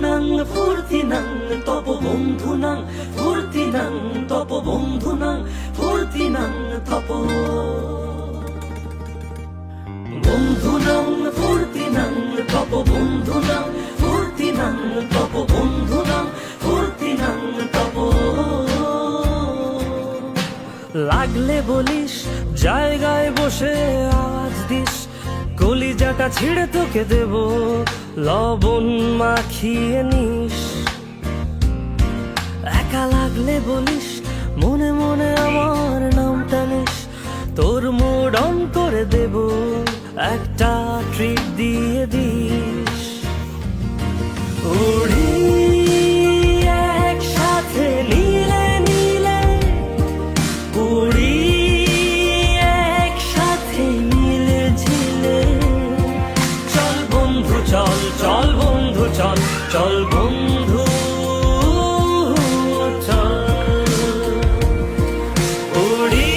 বন্ধুনাং ফুর্তিনাং তপ বন্ধুনাং ফুর্তিনাং তপ বন্ধুনাং ফুর্তিনাং তপ বন্ধুনাং ফুর্তিনাং তপ বন্ধুনাং ফুর্তিনাং তপ বন্ধুনাং ফুর্তিনাং তপ লাগলে বলিস জায়গায় বসে আওয়াজ দিস কলিজাটা ছিঁড়ে তোকে দেব লবণ মাখিয়ে নিস একা লাগলে বলিস মনে মনে আমার নামটা নিস তোর মুড অন করে দেব একটা ট্রিট দিয়ে দিস উড়ি একসাথে নীলে নীলে উড়ি একসাথে নীলে ঝিলে চল বন্ধু চল চল বন্ধু চল চল বন্ধু চল উড়ি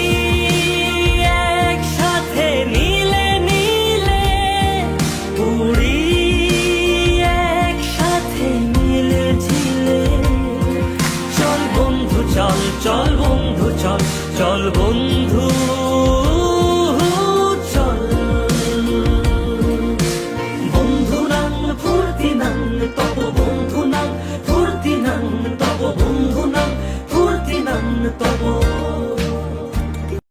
একসাথে নীলে নীলে উড়ি একসাথে নীলে ঝিলে চল বন্ধু চল চল বন্ধু চল চল বন্ধু